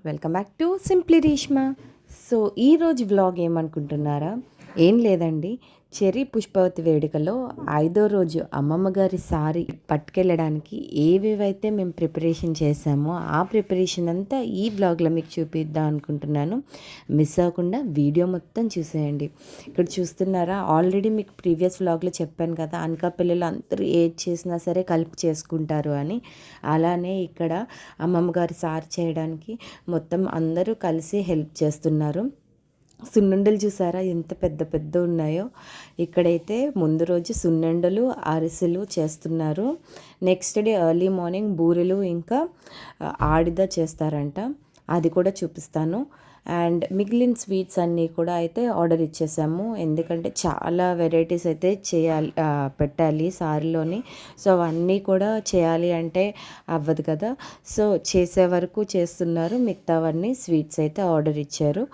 Welcome back to simply Reshma. So ఈరోజు vlog ఏమనుకుంటున్నారా? ఏం లేదండి, చెర్రీ పుష్పవతి వేడుకలో 5వ రోజు అమ్మమ్మ గారి సారీ పట్టుకెళ్ళడానికి ఏవేవైతే మేము ప్రిపరేషన్ చేసామో ఆ ప్రిపరేషన్ అంతా ఈ వ్లాగ్లో మీకు చూపిద్దాం అనుకుంటున్నాను. మిస్ అవ్వకుండా వీడియో మొత్తం చూసేయండి. ఇక్కడ చూస్తున్నారా, ఆల్రెడీ మీకు ప్రీవియస్ వ్లాగ్లో చెప్పాను కదా, అనకా పిల్లలు అందరూ ఏది చేసినా సరే కలిపి చేసుకుంటారు అని. అలానే ఇక్కడ అమ్మమ్మ గారి సారీ చేయడానికి మొత్తం అందరూ కలిసి హెల్ప్ చేస్తున్నారు. సున్నుండలు చూసారా ఎంత పెద్ద పెద్ద ఉన్నాయో. ఇక్కడైతే ముందు రోజు సున్నుండలు అరిసెలు చేస్తున్నారు. నెక్స్ట్ డే ఎర్లీ మార్నింగ్ బూరెలు ఇంకా ఆడిద చేస్తారంట, అది కూడా చూపిస్తాను. అండ్ మిగిలిన స్వీట్స్ అన్నీ కూడా అయితే ఆర్డర్ ఇచ్చేసాము, ఎందుకంటే చాలా వెరైటీస్ అయితే చేయాలి, పెట్టాలి సారీలోని. సో అవన్నీ కూడా చేయాలి అంటే అవ్వదు కదా, సో చేసే వరకు చేస్తున్నారు. మిగతావన్నీ స్వీట్స్ అయితే ఆర్డర్ ఇచ్చారు.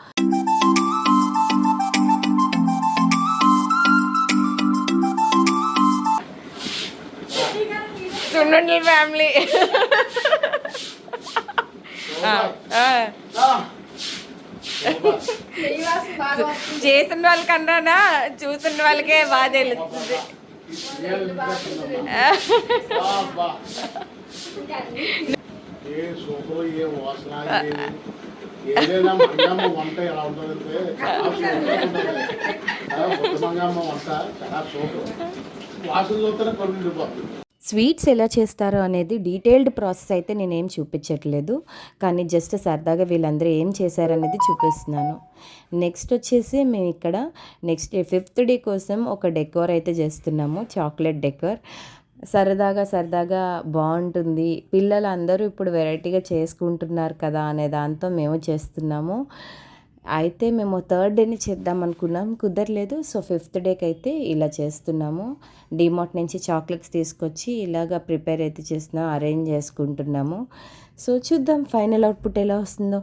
సున్నుండల ఫ్యామిలీ చేసిన వాళ్ళకన్నా చూస్తున్న వాళ్ళకే బాగా తెలుస్తుంది. స్వీట్స్ ఎలా చేస్తారో అనేది డీటెయిల్డ్ ప్రాసెస్ అయితే నేనేం చూపించట్లేదు, కానీ జస్ట్ సరదాగా వీళ్ళందరూ ఏం చేశారనేది చూపిస్తున్నాను. నెక్స్ట్ వచ్చేసి మేము ఇక్కడ నెక్స్ట్ డే 5th డే కోసం ఒక డెకోర్ అయితే చేస్తున్నాము, చాక్లెట్ డెకోర్. సరదాగా బాగుంటుంది, పిల్లలు అందరూ ఇప్పుడు వెరైటీగా చేసుకుంటున్నారు కదా అనే దాంతో మేము చేస్తున్నాము. అయితే మేము 3rd డేని చేద్దాం అనుకున్నాం, కుదరలేదు. సో 5th డేకి అయితే ఇలా చేస్తున్నాము. డిమార్ట్ నుంచి చాక్లెట్స్ తీసుకొచ్చి ఇలాగా ప్రిపేర్ అయితే చేస్తున్నాం, అరేంజ్ చేసుకుంటున్నాము. సో చూద్దాం ఫైనల్ అవుట్పుట్ ఎలా వస్తుందో.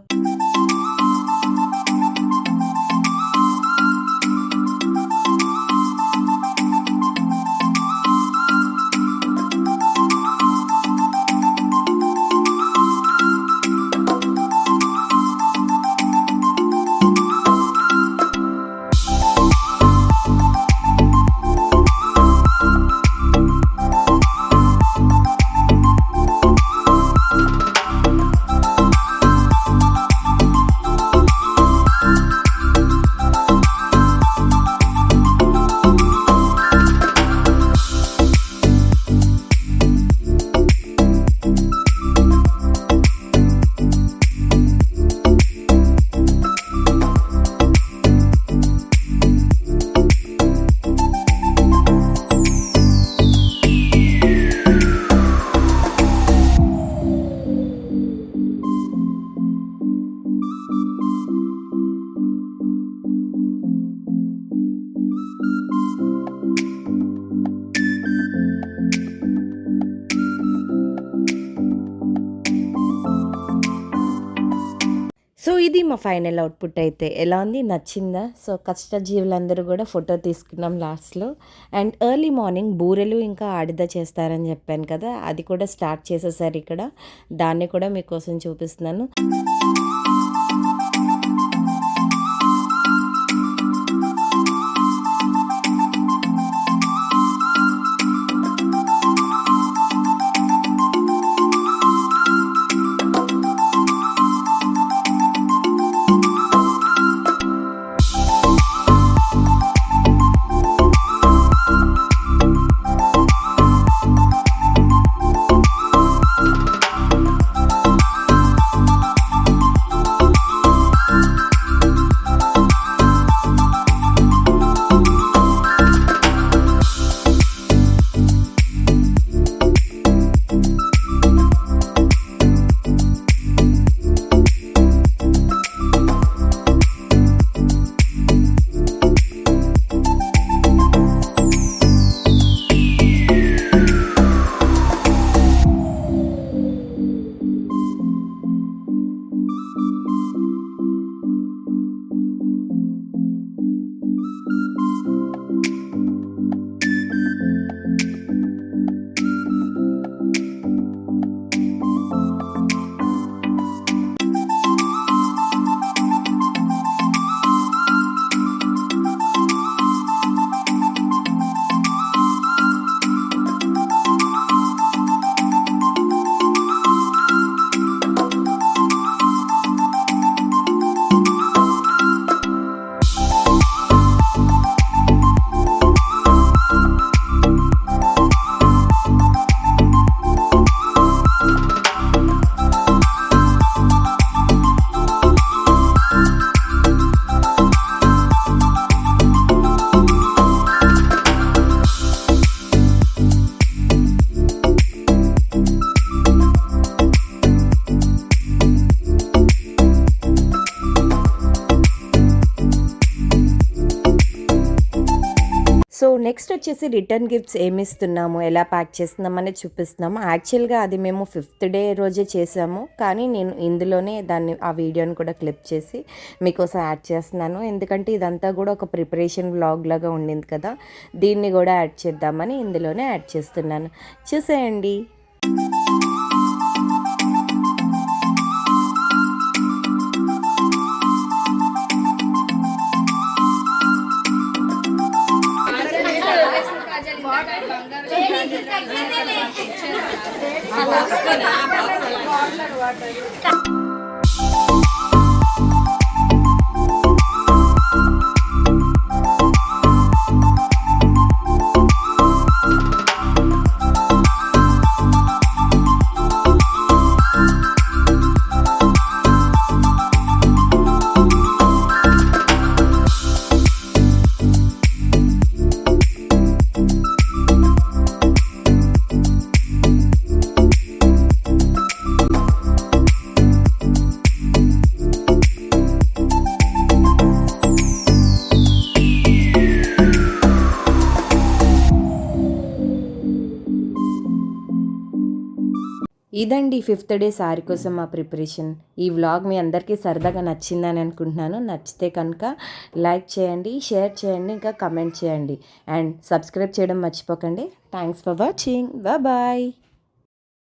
సో ఇది మా ఫైనల్ అవుట్పుట్ అయితే ఎలా ఉంది, నచ్చిందా? సో కష్టజీవులందరూ కూడా ఫోటో తీసుకున్నాం లాస్ట్లో. అండ్ ఎర్లీ మార్నింగ్ బూరెలు ఇంకా ఆడిద చేస్తారని చెప్పాను కదా, అది కూడా స్టార్ట్ చేసేసారు ఇక్కడ, దాన్ని కూడా మీకోసం చూపిస్తున్నాను. నెక్స్ట్ వచ్చేసి రిటర్న్ గిఫ్ట్స్ ఏమి ఇస్తున్నాము, ఎలా ప్యాక్ చేస్తున్నాము అనేది చూపిస్తున్నాము. యాక్చువల్గా అది మేము 5th డే రోజే చేసాము, కానీ నేను ఇందులోనే ఆ వీడియోని కూడా క్లిప్ చేసి మీకోసం యాడ్ చేస్తున్నాను. ఎందుకంటే ఇదంతా కూడా ఒక ప్రిపరేషన్ వ్లాగ్ లాగా ఉండింది కదా, దీన్ని కూడా యాడ్ చేద్దామని ఇందులోనే యాడ్ చేస్తున్నాను. చూసేయండి. ఇదండి 5th డే శారీ కోసం మా ప్రిపరేషన్. ఈ వ్లాగ్ మీ అందరికీ సరదాగా నచ్చిందని అనుకుంటున్నాను. నచ్చితే కనుక లైక్ చేయండి, షేర్ చేయండి, ఇంకా కమెంట్ చేయండి అండ్ సబ్స్క్రైబ్ చేయడం మర్చిపోకండి. Thanks for watching. బాయ్.